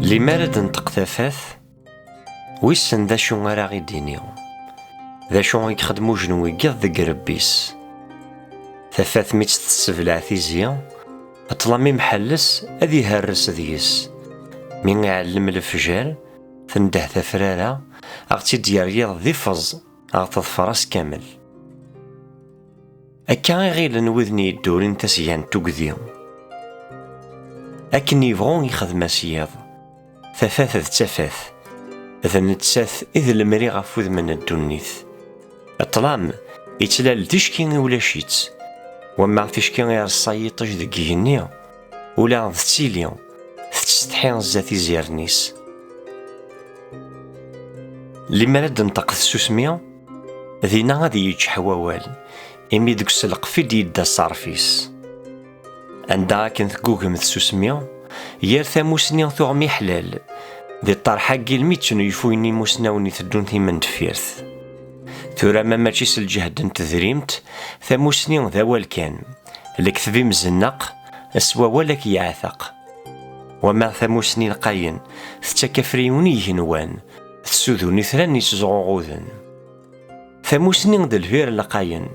لما رد نطق تافاث ويسن ذا شو غير غيديني ذا شو يخدمو جنوي قض ذق ربيس تافاث ميت تسبلع تيزيا أطلامي محلس أذي هرس ذيس من يعلم الفجال تنده تفرارة أغتي ديال ذي فز أغتظ فراس كامل أكا غير نوذني الدورين تسيان تقذيو أكن يبغون يخدم سياض ثفاث تفاث إذا نتساث إذ المري غفوذ من الدنيث الطلام يتلال تشكي ولا شيت وما تشكي غير الصيطج ذك يهني ولا ذتيليو تستحين زاتي زيرنيس لما رد نطق السوسمية ذينا غادي يجح ووال إمي دك السلق في ديدا صارفيس عندها كنت جوجم السوسمية يار ثاموسني ثغمي حلال ذي الطرحة قيلميتشنو يفويني موسناوني تدون ثيمن دفيرث ثورا ما ماشيس الجهد انتذريمت ثاموسني ذا والكان الكثبي مزنق اسوا ولك يعثق وما ثاموسني القاين تتكفريوني يهنوان تسوذوني ثراني تزغوغوذن ثاموسني ذا الفير القاين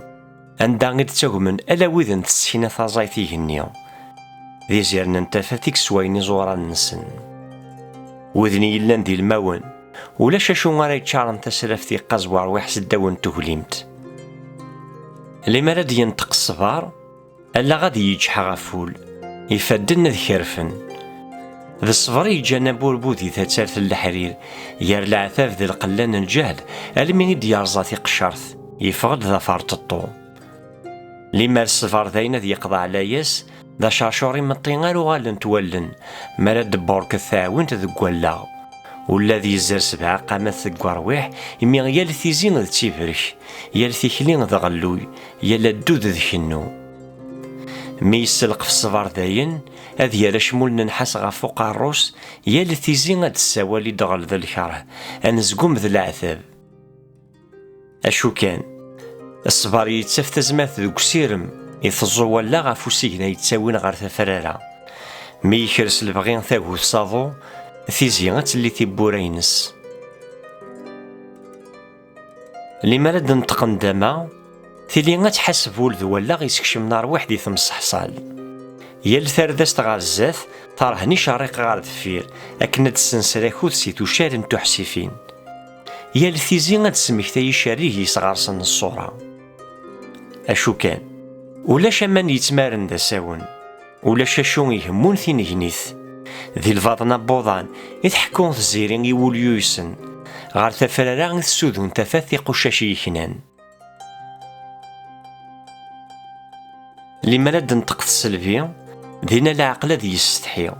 عندها غير تاغمن ألا وذن تسحينا ثازايتي هنيا ذي زيرنا نتافتيك سوايني زوران نسن وذني يلان دي الماون ولا شاشو غاري تشارن تسرفتي قزوار ويحس الداون تهليمت لما راد ينطق الصفار ألا غادي يجحى غفول يفدن ذي خرفن ذي الصفر يجانا بوربودي تاتسالت الحرير يار العثاف ذي القلان الجهل ألمي ديار زاتي قشرث يفغد ذا فارت الطو لما الصفار ذاين ذي يقضى على ياس ذا شاشوري مطينار وغالن تولن مراد بورك الثاوين تذقولا والذي يزر سبعة قامت ثقوارويح يمي يال ثيزين ذ تيفرش يال ثيكلين ذا غلوي يال الدود ذ خنو مي يسلق في الصفار ذاين هذ يالا شمول ننحس غفوق الروس يال ثيزين ذ السوالي دغل ذا الكره انزقوم ذا العذاب اشو كان الصبار يتسف تزمات ذوك سيرم يثزو ولا غافو سيكنا يتساوين غار ثفرارا مي يكرس البغين ثاقو صادو ثيزيغات اللي تيبورينس لما رد نطقن داما ثيلي غتحسب ولد ولا غيسكشم نار وحدي ثم صحصال يال ثاردست غار الزاث طارهني شريق غار دفير أكنا تسنسراكو سيتو شارن تحسيفين يال ثيزي غتسمكتاي شاريه يصغارسن الصورة أشو كان ولا شامان يتمارن دا ساون ولا شاشو يهمون ثين جنيث ذي الفاضنا بوضان يضحكون الزيرين يوليو يسن غار ثفرارا السودون تفاثي قشاشي يكنان لما لاد نطق السلفي ذينا العقل ذي يستحي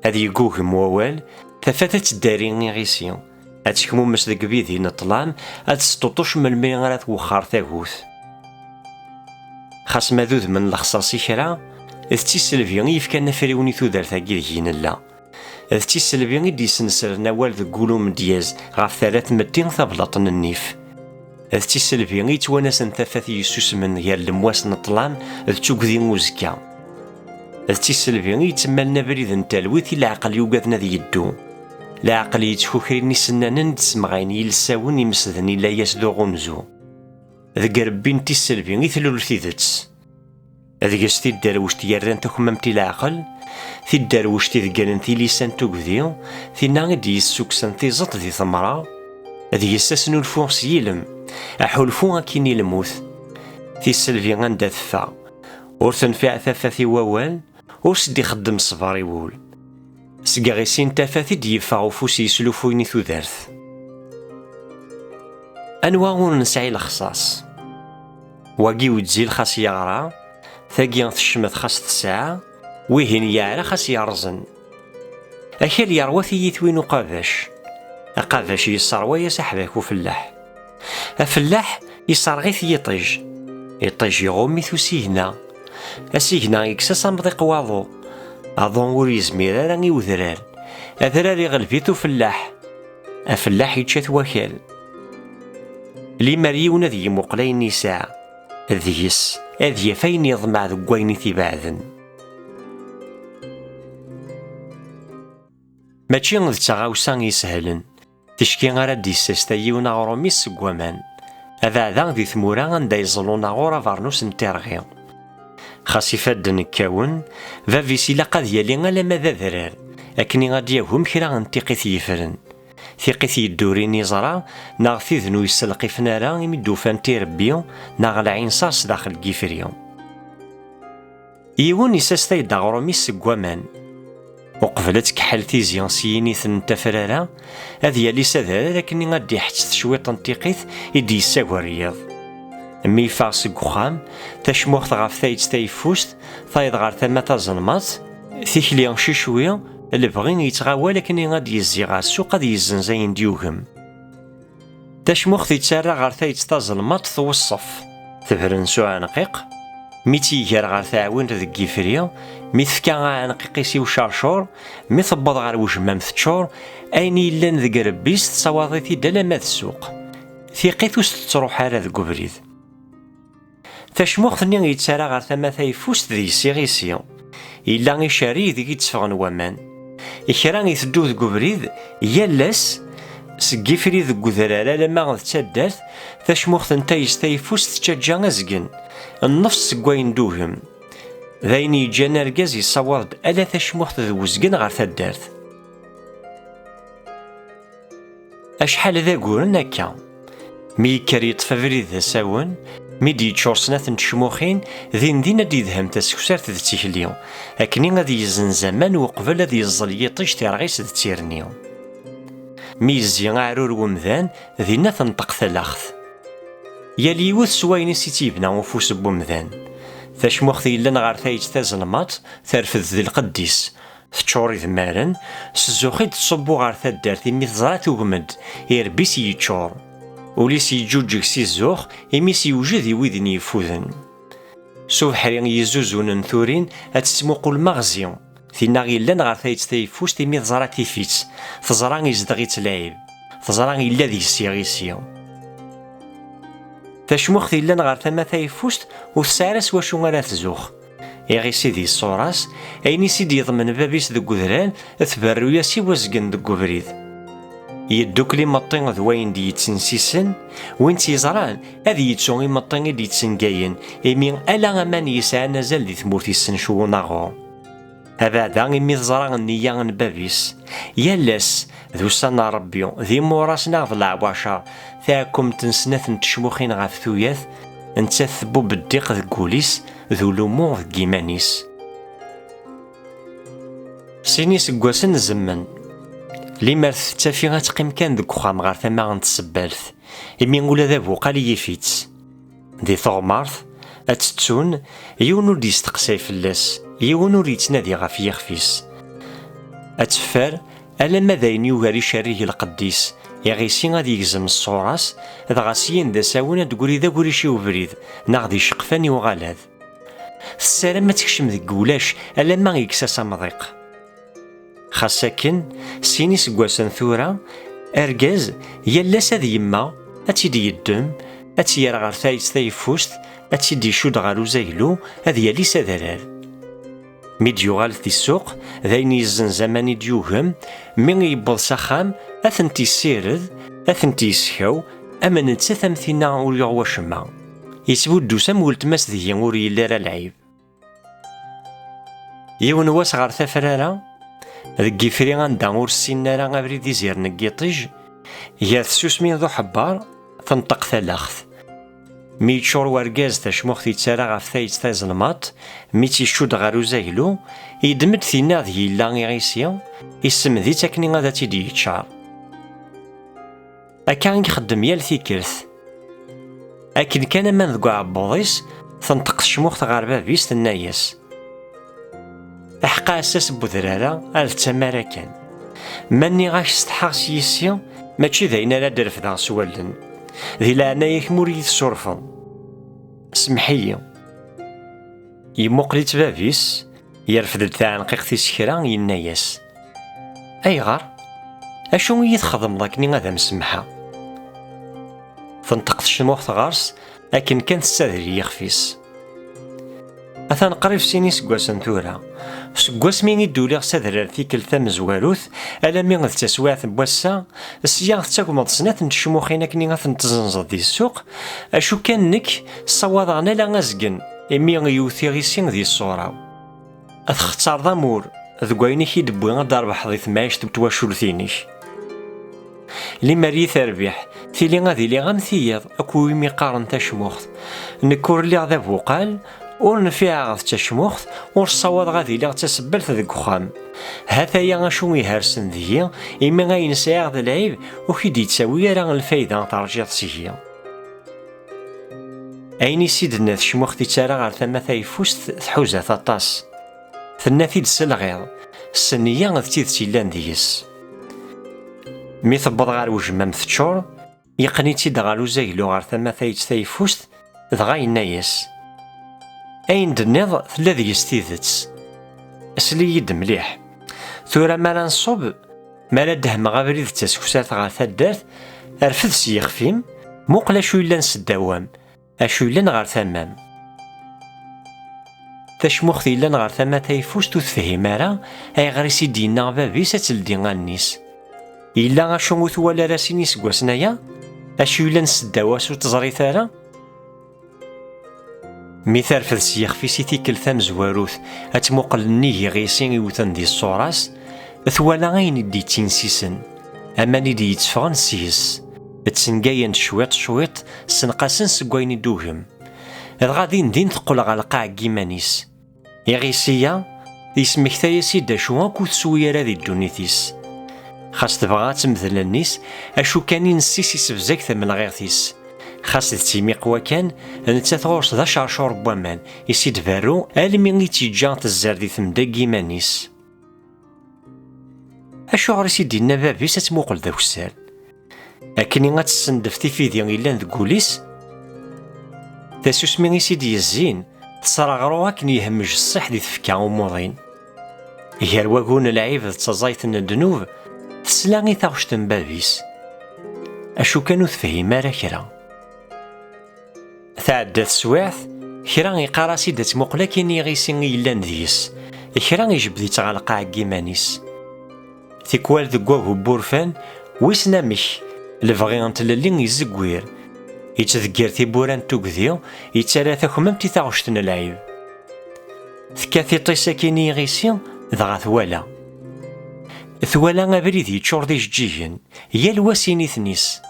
هذي يقوهم ووال تفاثت الدارين غيسيو أتكمو مسدق بيذي نطلام أتستطوش من الميغارات وخار ثاقوث خاص ماذوذ من الخصاصي كرا اذتي سلفيان يفكان فريوني ثودار ثاقي ذيين الله اذتي سلفيان يدي سنسر نوال ذو قولوم دياز غاف ثلاث مدين ثبلطن النيف اذتي سلفيان يتوانسن ثفاثي يسوس من غير المواس نطلام اذ تقذي موزكا اذتي سلفيان يتمالنا بريد نتالويثي العقل يوقذنا ذي يدو العقل يتفكرني سنانا تسمغين يلساون يمسذني لا يسدو غنزو ذا ربين تي سلفيان يثلول ثيذتس هذا قستي الدروش تيردان تخممتي العقل في الدروش تيذقرن في لسان تقذيو في ناغدي يسوكسن في زط ذي ثمرة هذا يساسنو الفوس يلم أحولفو أكيني الموت في السلفي غندا ثفا ورثن في عثاثاثي ووال ورسدي خدم صفاري وول سقاغيسين تافاثي ديفاغو فوسي يسلوفويني ثوذارث أنواع نسعي الخصاص واقي وتزيل خاص يغرا ثاقيان تشمت خاص تساعة ويهن يعرى خاص يرزن أكل يروثي يثوين قافاش أقافاش يصروى يسحبك وفلاح أفلاح يصرغيث يطيج يغومي ثوسيهنا أسيهنا يكسس أمضيق واضو أظن وريزمير راني وذرار أذرار يغلبيثو فلاح أفلاح يتشاث وكال لي مريون ذي مقلين نساء ذيس أذي فين يضمع ذقوين ثباذن ماشي د تغاوسا يسهلن تشكي غير ديساس تا يون اغرومي سك وامان هذا دي ثمورا غندا يزلون غورا فارنوس نتيرغي خاص يفادن كاون فافيسي لا قد يالي غالا ماذا ذرار اكني غادي يهم كرا غنتيقيت يفرن ثيقيت يدورين يزرا ناغ ذنو يسلقي فنارا يمدوفان تيربيو ناغ العين صاص داخل كيفريو يون يساستاي داغرومي سك وامان وقبلت كحل تيزيانسييني ثن تفرارا هذ يالي سادارا لكني غادي حتى شويط نتيقيت يدي يساق الرياض مي فاس كوخام تشموخ غاف ثايت تايفوست ثايد غار ثما تازنمات ثيكليان شي شويه اللي بغين يتغاوى لكني غادي يزي غار السوق غادي يزنزاين ديوهم تشموخ تيتسارى غار ثايت تازنمات توصف تفرن سو عنقيق مي تيجار غار تعاون ذك كيفريا مي تفكا عنقيقيسي وشارشور مي تبض غار وجمام تشور اين يلان ذك ربيس تصواضيتي دالا ماذ السوق ثيقيتوس تروح على ذك بريد تشموخ ثنيا يتسارى غار ثما ثايفوس ذي سيغيسيون إلا غيشاري ذيك يتفغن وامان إكرا يثدو ذك بريد يالاس سكيفري ذك ذرارا لما غد تادات تشموخ ثنتايس ثايفوس تشجع أزقن النفس سكواين دوهم ذاين يجانا ركاز يصوض ألا تشموخ ذوزقن غار ثدارت أشحال ذا قولن هكا مي كاري يطفى ذا ساون ميدي تشورسنات نتشموخين ذين دي ذهم تسكسارت ذا تيكليو أكني غادي يزن زمان وقبل ذي يزل يطيش تيرغيس ذا تيرنيو ميزي عرور ومذان ذينا تنطق ثلاخث يالي يوث سوايني سيتيبنا وفوس بومذان تشموخ يلان غار ثايت تازلمات ترفذ ذي القديس تشوري ثمارن سزوخي تصبو غار ثدارت مي تزرات وغمد يربيس يتشور وليس يجوجك سي الزوخ يميس يوجد يويدن يفوذن سوف حرين يزوزون نثورين هتسموقو المغزيون ثينا غيلان غار ثايت تايفوس تيمي تزرا تيفيت تزرا يزدغي تلاعب تزرا غيلا ذي السيغيسيون تشموخ ثيلان غار ثما تايفوس وثسارس واشو غالا تزوخ يغي سيدي الصوراس ايني سيدي يضمن بابيس ذو قذران ثبرو ياسي وزقن ذو بريد يدوكلي مطين ذوين دي يتسنسيسن وين تيزران هذي يتسوني مطين دي يتسنقاين يمين ألا أمان يسعى نزل دي ثمورتي السنشو ناغو هذا إمي تزران النيان بابيس يالاس ذو سنة ربيو ذي موراسنا ذو العواشر ثاكم تنسنث نتشموخين غاف ثوياث نتثبو بالديق ذو كوليس ذو لومو ذو كيمانيس سيني سكواسن الزمن لي مرث تافي غتقيم كان ذك وخام غار ثما غنتسبالث إمي نقول ذابو قالي يفيتس دي ثغمارث أتتون يون ور ديستقساي فلاس يون ور يتنادي غاف يخفيس أتفار ألا ماذاين يوغاري شاريه القديس يغيسي غادي يجزم الصوراس ذا غاسيين دا ساونا تقولي ذا قولي شي وبريد ناغدي شقفاني وغالاذ السلام ما تكشم ذك ولاش ألا ما يكساس مضيق خاصكن سيني سكواسن ثورا أرجاز يالاس هذ يما أتيدي يدم أتيار غار ثايت ثايفوست أتيدي يشود غار وزايلو هذ يالي سادرار ميديوغال في السوق ذاين يزن زماني ديوهم من يبض سخام أثنتي سيرد أثنتي سكاو أما نتسا ثمثينا ور يغوى شما يسبودو سام ولتماس ذي ور يلارا العيب يون واس غار ثفرارا ذك يفري غندا ور السنارا غابريد يزير نكيطيج ياث سوسمين ذو حبار تنطق ثلاخث مي تشور ورقاز تشموخ تيتسارا غاف ثايت تازلماط مي تيشود غارو زايلو يدمد ثينا ذي يلا غيسيا يسم ذي تاكني غادا تيدي يتشعر أكان يخدم يال ثيكرث أكن كان من ذكو عبوضيس تنطق الشموخ غار بابيس تنايس أحقا أساس بوذرارا ألف تمارا كان ماني غاش ستحاس يسيا ماشي ذاينا لا درفدا سوالن ذي لعنايك موريد الصرفة سمحية يموقلي تبابيس يرفد تاع نقيقتي سكرا ينايس أيغار أشو يتخدم ضاكني غادا مسمحة تنطق الشموخ تغارس لكن كانت تستدري يخفيس أثان قريب سيني سكواسن ثورة سكواس مين يدولي غسادر تيكل مزواروث ألا مين تسويعت بواسا السياغ تاكو مضسنات نتشموخينا كني غتنتزنزد دي السوق أشو كان نك صوادغنا لا غازقن إمي يوثي غيسين دي الصورة أتختار ضامور ذقويني كي دبوين غدار بحضي ثماش تواشولثينيش لي ماري تربيح تيلي غادي لي غامثيض أكو يمي قارن تشموخت نكور لي غدا بوقال ور نفيع غاث تشموخت ور صواد غادي لي غتسبلت ذك وخام هذا يا شو يهرسن ذي إما غاينسى غدا العيب وكي دي تساوي راه الفايدة ترجع تسيهي أيني سيدنا تشموختي تارا غير ثما ثايفوست تحوزة ثطاس ثناثي السلغيض السنية غد تيدتي لان ديس مي ثبض غير وجمام تشور يقني تيد غير وزايلو غير ثما ثايفوست دغا ينايس أين دنيض ثلا ديس تيدتس أسلي يد مليح ثورا مالا نصوب مالا دهم غابريد تسكسات غير ثدات أرفد سيخفيم موقلا شو إلا نسداوام أشو إلا غير ثمام تشموختي إلا غير ثما تايفوست وتفهم راه أي غير سيدينا بابيس تلدي غانيس إلا غاشو ولا راسيني سكواسنايا أشو إلا نسداواس وتزريت راه مثال في السياق في سيتي كل زواروث أتموقل نيه غيسين يوثن دي الصوراس ثوالا غين دي تنسيسن أماني دي يتفغن سيس تسنقاين شويط سنقاسن سكوين دوهم غادي ندين تقول على القاع كيمانيس يغيسيا يسمك ثايسي داشو كو تسويا راه دي الدونيتيس خاص تبغى تمثل النيس أشو كان ينسيس يسفزاك ثمن غيرتيس خاص تسيمي قوا كان نتا تغورس ذا شارشور بوامان يسيد فارو ألمي تيجان تزار دي ثمدا كيمانيس أشو غريسي دينا بابيس تموقل ذا وسال أكني غتسندف تيفيدي إلا ذكوليس تاسوسمي سيدي الزين تصرا غروها كني يهمج الصح دي تفكا وموضين غير واكون العيب تزايت الدنوب تسلاغي تاغشتن بابيس أشو كانو تفهم راه كرا تعدات سواعث كرا يقاراسي دات مقلا كيني غيسين إلا نديس كرا يجبدي تغلقا كيمانيس تيكوال ذكواه بورفان ويسنامش لفغي انتلالين يزقوير يتذكر تيبوران توكذيو يتسالا ثاكمام تيتاغشتن العيب ثكاثي طيسا كيني غيسين ذغا ثوالا غابريد يتشور دي جيجين هي الواسيني ثنيس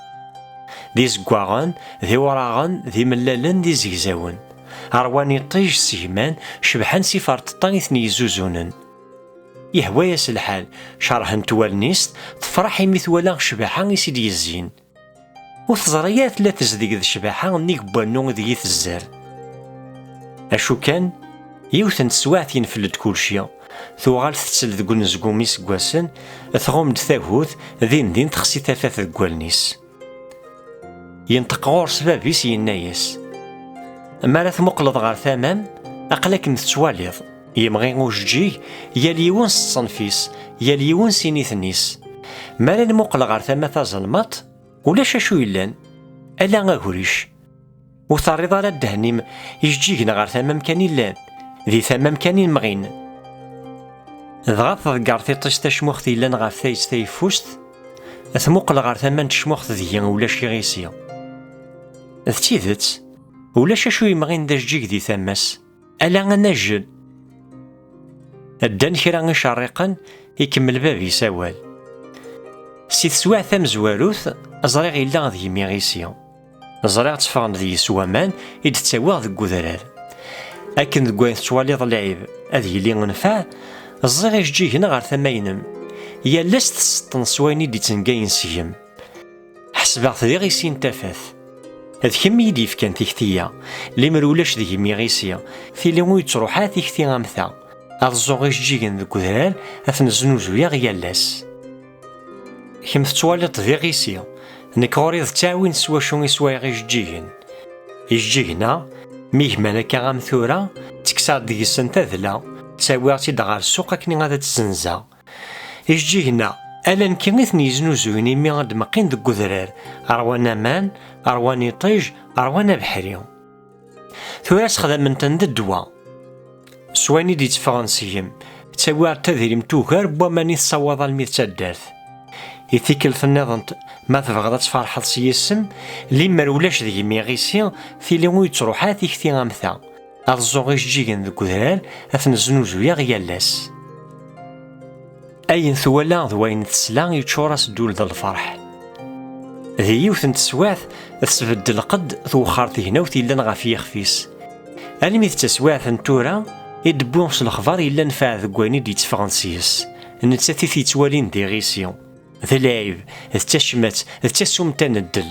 دي زقواغن ذي وراغن ذي ملالن دي زيزاون أرواني طيج سيمان شبحان سيفار تطانيثني يزوزونن يهوى ياس الحال شرحن توالنيست تفرحي مثوالا شبحان يسيدي الزين وتزريات لا تزديق ذي شبحان نيك بوانو ذي الزار أشو كان يوثن تسواعت ينفلد كلشي ثوغال تتسل ذقو نزقومي سكواسن ثغوم دثاهوث دين تخسي ثلاثة ذقوالنيس ينطق غورس بابيس ينايس مالا ثمقلض غار ثامام أقلك نتسواليض يمغي وججيه ياليون الصنفيس ياليون سينيثنيس مالا نمقل غار ثما ثازلمط ولاش شو يلان ألا غاكوريش وثاريض على الدهنيم يجيكنا غار ثمام كان يلان ذي ثمام كان مغين ضغط ذكار تيطيش تشموختي لان غار ثايس ثايفوست ثمقل غار ثمان تشموخت ذي ولاش يغيسيا ذتيذت ولاش شو يمغين دا جيك ذي ثماس ألا غنجل الدان كرا شريقا يكمل بابي سوال سي تسواع ثم زواروث زريغ إلا ذي ميغيسيا زريغ تفغن ذي سوامان إذ تساوى ذي قذرار أكن ذي قوين تسواليض العيب أذي لي غنفع الزريغ يجي هنا غير ثماينم يا لست تسطن سويني دي تنقاين سيهم حسبغ ذي غيسين تافاث هذ كم يديف كان تيكتيا لي مرولاش ذي ميغيسيا في لي يتروحا تيكتي غامثا الزوغ يجيكن ذي قذرار أثن زنوزويا غيالاس كم تتواليط ذي غيسيا نكوريض تاوين سوا شو يسوا غيجيكن يجيكنا ميهمانا كغام ثورا تكسار دي سنتاذلا تساويغتي دغار السوق كني غادا تزنزا يجي هنا ألا نكيغيثني يزنوزويني مي غاد مقين دك قذرار أروانا مان أرواني طيج أروانا بحري ثورا سخدم من تند الدوا سواني دي تفرنسيم تساوي عتذريم توغر بوماني تصوض الميت تدارت يثيكل النظام ما تبغى تفرحض سيسم لي مرولاش ذي ميغيسيا في لي يتروحات يكتي غامثا الزوغيش جيجن ذو كذرال اثن زنوزو يغيالاس اين ثوالا ذوين تسلا يتشورس دول ذا الفرح ذي يوثن تسواث تسبد القد ذو خارتي هنا وثيلان غافي يخفيس الميت تسواث نتورا يدبون في الخبر إلا نفع ذكواني دي تفرنسيس نتساتي في توالين دي غيسيون ذا لايف ذا تشمت ذا تسوم تندل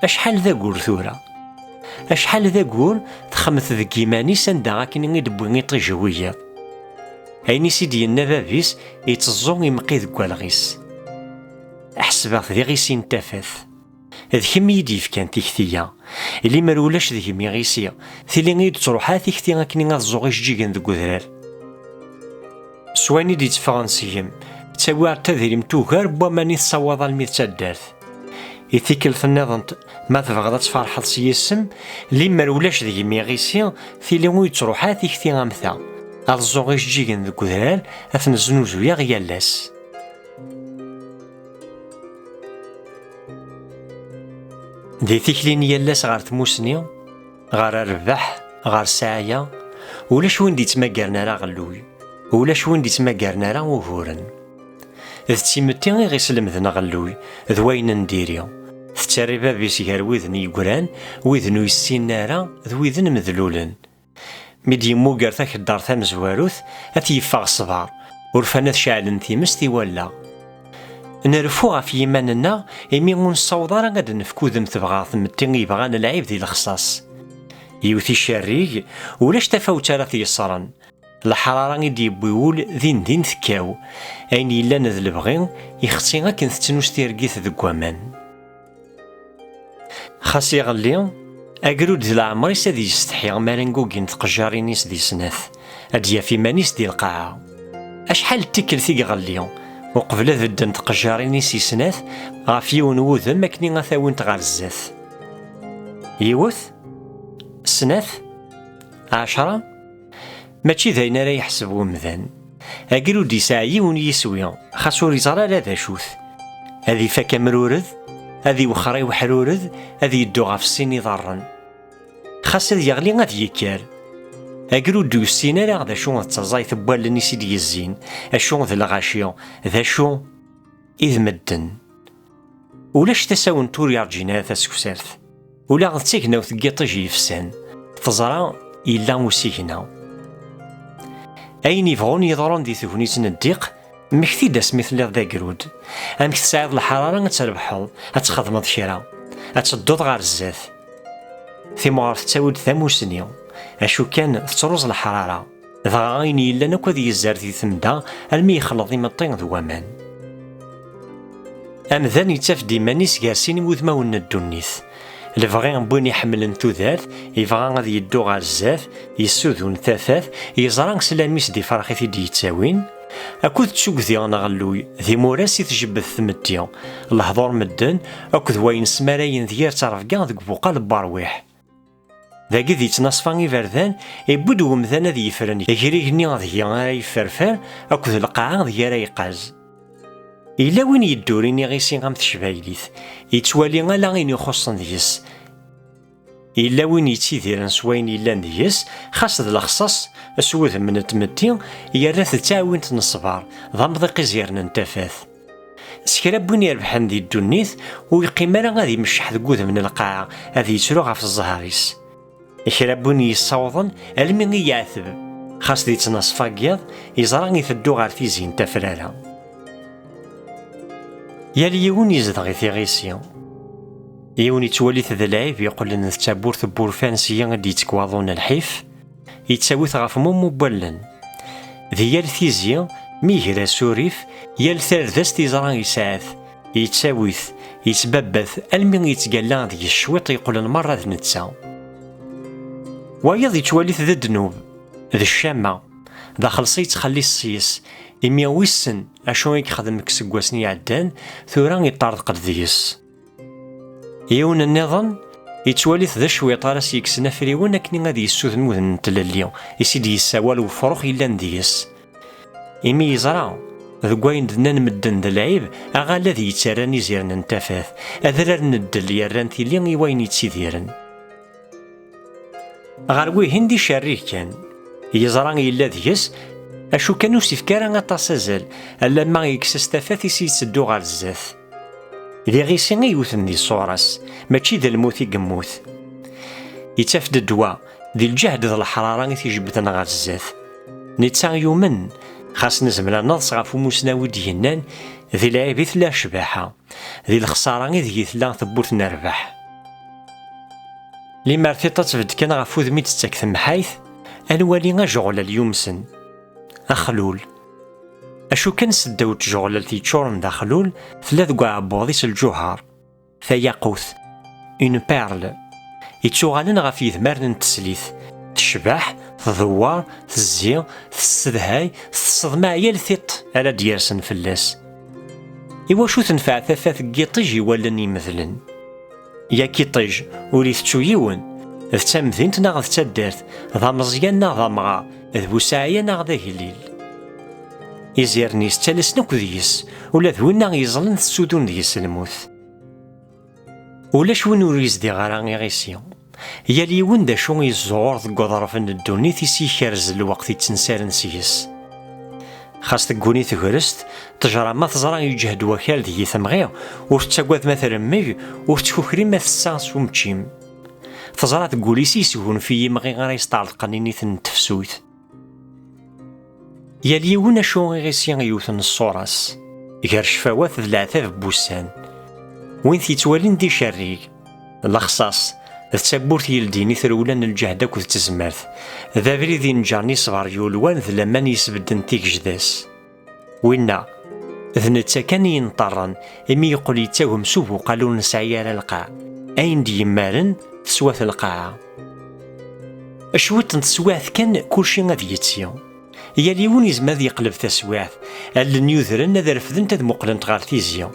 أشحال ذا قول ثورة أشحال ذا قول تخمث ذا كيماني سندا غاكين يدبون يطيجوية أيني سيدي النبابيس يتزون يمقي ذكوالغيس أحسبه ذي غيسين تافث ذ كمي يديف كان تيكتيا اللي مرولاش ذي كمي غيسيا ثيلي غيد تروحات تيكتي غاكني غازوغيش جيجن ذو كذرار سواني دي تفرنسيم تساوي عتذريم توغر بوماني تصوض الميت تدارت يثيكل النظام ما تبغى تفرحض سيسم اللي مرولاش ذي كمي غيسيا ثيلي غيد تروحات تيكتي غامثا غازوغيش جيجن ذو كذرار اثن زنوزو يغيالاس دي تيكلين يالاس غار تموسني غار الربح غار ساعية ولاش وين دي تماقرنا راه غلوي ولاش وين دي تماقرنا راه وفورن ذ تيمتي غي سلمذنا غلوي ذوين نديريو تتاري بابيس غير ويذن يقران ويذنو يسينارا ذويذن مذلولن ميدي موقر تاك الدار ثامزواروث أتيفاغ الصبار ورفانات شعلن تيمستي ولا نرفوها في يماننا إمي ونصوضا راه غادا نفكو ذم تبغى ثمتي يبغانا العيب ذي الخصاص يوثي الشريق ولاش تفاوت راه يصرن الحرارة يدي بيول ذين دين ثكاو أين إلا نذ البغي يختي غاكن تتنوس تيرقيث ذك وامان خاص يغلي أقرود دي العمر يسادي يستحي مارنقو كين تقجارينيس دي سناث أديا في مانيس دي القاعة أشحال تكل ثي غليون وقبل ذدن تقجاريني سيسناث غافي ونوذن ماكني غاثاون تغار الزاث يوث سناث 10 ماشي ذاين راه يحسبو مذان أقلو دي ساعي ونيسويا خاصو ريزارا لا ذا شوث هذي فاكا مرورذ هذي وخري وحرورذ هذي يدو غاف السين يضرن خاص يغلي غادي يكال أقلو دو السينا راه ذا شو تزاي ثبوال لني سيدي الزين أشو ذا الغاشيو ذا شو إذ مدن ولاش تساون تور يرجينا تسكسرث ولا غتسيكنا وثقيطجي يفسان تزرع إلا وسيكنا أين يبغون يضرون دي ثفنيت نديق مكثي داس مثل ذا قرود أمك تساعد الحرارة تربحو أتخدمض كرا أتدوض غار الزاث ثمار تساود ثاموسنيو أشو كان تروز الحرارة ذا غايني إلا نكو ذي الزار ذي ثمدا المي يخلط يمطين ذو وامان أمذان يتاف ديمانيس قاسين وذماون الدنيث لفغي نبوين يحملن تودات يفغا غادي يدو غار الزاف يسوذون ثاثاث يزران سلاميس دي فرخي دي يتساوين أكود تشوك ذي غانا غلوي ذي موراسي تجبد ثمتيا الحضور مدن أكود وين سماراين ذيار تعرف كاع ذك بوقال بارويح ذاكي ذي تنصفان يفردان يبدو ومذانا ذي يفرن يجريهني غادي غا يفرفر أكود القاعة ذي راه يقاز إلا وين يدوريني غيسي غام تشبايليث يتوالي غالا غين يخصن ديس إلا وين يتيذيرن سوين إلا ديس خاص ذا الخصاص أسوذ من التمتي يرث تعاون تنصبار ضمض قزيرن انتفاث سكراب وين يربحن ذي الدنيث ويقيم راه غادي يمشح ذكوذ من القاعة هذي يتلو غاف الزهاريس يكراب وين يصوضن المي يعثب خاص ذي تنصفا قياض يزران يثدو غار تيزين تفرارها يالي يون يزدغي في غيسيا يون يتولي ذا العيب يقول لنا تابور ثبور فانسيا غادي يتكواضون الحيف يتساويث غاف مومو بولن ذي يال ثيزيا ميهرا سوريف يال ثالثاس تيزران يساعث يتساويث يتببث المي يتقال ذي الشويط يقول المرة ذ نتسا وياض يتولي ذا الدنوب ذا الشامة ذا خلصي تخلي السيس إمي ويسن أشو يخدم كسكواسني عدان ثوران يطارد قد ذيس يون النظام يتواليت ذا شويطار يكسن فريون أكني غادي يسوذن وذن تلاليو يسيدي يساوال وفروخ يلان ديس إمي يزرع ذو وين دنان مدن ذا العيب أغا الذي يتسارن يزيرن انتفاث أذرر ندل يران تيلي وين يتسيديرن غاروي هندي شاريه كان يزرع يلا ديس أشو كانو سيفكارا غطاسازال ألا ما يكسس تفاث يسيسدو غار الزاث ذي غيسي يوثن دي صورس ماشي ذا الموت يقموت يتفد الدواء ذي الجهد ذا الحرارة تيجبدنا غار الزاث نتسا يومن خاص نزملا نضص غفو موسناوي دينان ذي العيب ثلا شباحة ذي الخسارة ذي ثلا ثبوت نربح لي مرثيطة تفد كان غفو ذمي تستكثم حيث الوالي غجغل اليومسن أخلول أشو كان سداو تجغل تيتشورن دا خلول ثلاث قاع بوضيس الجوهر فياقوث اون بيرل يتشوغالن غف يذمارن تسليث تشبح تضوار تزي تسدهاي تصدمع يلثط على ديارسن فلاس إوا شو تنفع ثاثاث كيطيج يولن مثلا يا كيطيج وليث تشو يون ذ تمذين ناغ ذ تدارت ذا مزيان ناغ ذا مغا ذ بوسعيا ناغ ذا هليل يزيرني ستالس نوك ديس ولا ذوينا يزلن السودون ديس الموت ولا شوين وريز دي غاراني غيسيون يا ليون دا شو يزور ذ قضرفن الدوني تيسي خارز الوقت يتنسار نسيس خاص تقوني تغرست تجرى ما تزرع يجهد وكال دي ثمغير وتتقوذ مثلا مي وتكوكري ما تسانس ومتشيم تزرع تقولي سيسهون في يمغي غير يستعلق نيث تفسويت يا ليون شو غيسيان يوثن الصورس غير شفاوات ذ العتاب بوسان وين تيتوالين دي شريك الخصاص التابورت يلديني ثرولان الجهد كوث تزمرث ذا بريدي نجارني صغار يولوان ذ لمان يسبدن تيك جداس وينا ذ نتا كان ينطرن امي يقول يتاهم سوبو قالوا نسعي على القاع اين دي يمارن تسواث القاعة اشوت نتسواث كان كلشي غادي يتسيو يا ليون يزماد يقلب تسواث النيوذرن ذا رفدن تد مقلنت غار تيزيو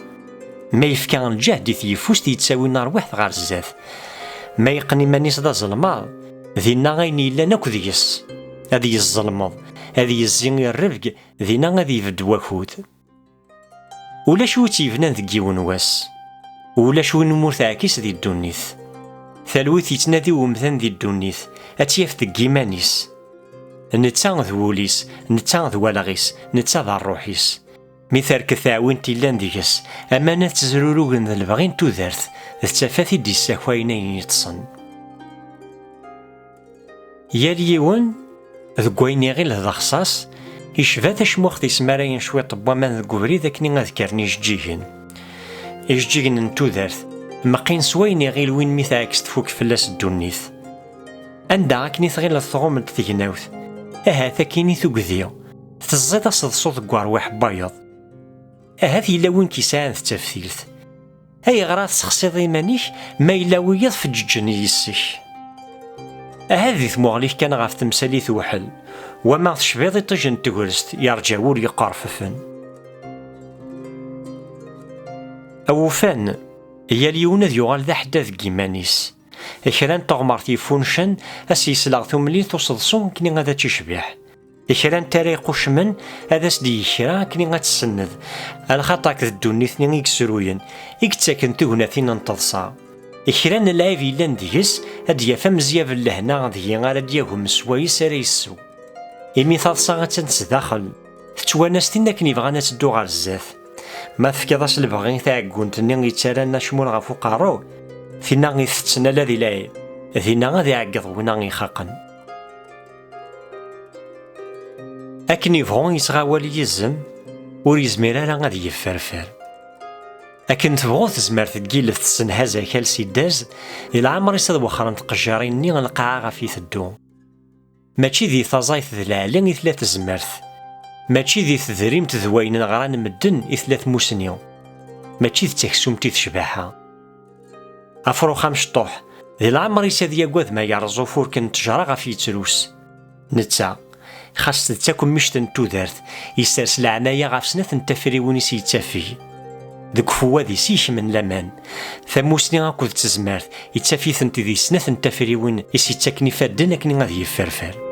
ما يفكان الجهد يفوس تيتساوي نار واحد غار الزاث ما يقني مانيس دا ظلماض ذينا غيني إلا ناكو ديس هذي الظلماض هذي الزين الرفق ذينا غادي يفد واكود ولا شو تيفنان ذكي ونواس ولا شو نمور تعكيس ذي الدونيث ثالوث يتنادي ومثان ذي الدونيث أتياف ذكي مانيس نتا ذوليس نتا ذوالغيس نتا ذا الروحيس مثال كثاوين تيلان ديكس أمانة تزرورو ذا البغين تودرث التفاثي دي الساكوينين يتصن يا ليون ذكويني غير هذا خصاص يشفى تشموخ تيسمارين شوي طبوامان ذكوري ذاكني غذكرني جيجين نتودرث مقين سويني غير وين ميثاكس تفوك فلاس الدونيث عندها كني ثغير الثغوم تيغناوث أها كيني ثوكذيو تزيد صوت كواروح بايض هذه إلا وين كيساعد التفثيلث أي غرات سخصيض إيمانيك ما إلا ويض في الجني يسيش هذه ثموغليك كان غاف تمسالي ثوحل وما تشبيض طجن تغرست يرجعول يقارففن أوفان يا ليون ذ يغال ذا حداث كيمانيس إكران تغمرتي فونشن أسيسلاغ ثملي توصدصون كني غادا تشبيح إكران تاريق وشمن هذا سدي إكران كني غاتسند الخطاك ذا الدونيث ني يكسروين يكتاكن تغناثين ننتظصا إكران اللايفي لان ديس هاد يفهم زياف اللهنا ذي غالا دياهم سوايس ريسو إمي تظصا غاتنسداخل تتوانستين كني بغانا تدو غار الزاث ما تفكيضاش البغين تاعكون تني يتسالانا شمول غافو قارو فينا غيثتنا لا ذي لايب ذينا غادي يعقض وينا غيخاقن أكن يبغون يتغاول يزم ور يزمير راه غادي يفرفر أكن تبغو تزمر تقيل تسنهازا كالسي داز إلا عمر يصاد وخرا تقجارين ني القاعة غافي تدو ماشي ذي ثزايث ذ العالي إثلاث زمرث ماشي ذي تذريم تذوين غران مدن إثلاث موسنيو ماشي ذي تكسومتي تشباحها أفرو خامش طوح ذي العمر يساد يقوذ ما يرزو فور كن تجرى غافي تروس نتا خاص تاكم مشتن تودرت يسترسل عنايا غاف سنة تفريوني سيتافي ذك فواديس يشمن لامان ثموسني اكود تزمارت يتافيثنت دي سنة تفريوين يسيتاكني فادن اكني غادي يفرفر.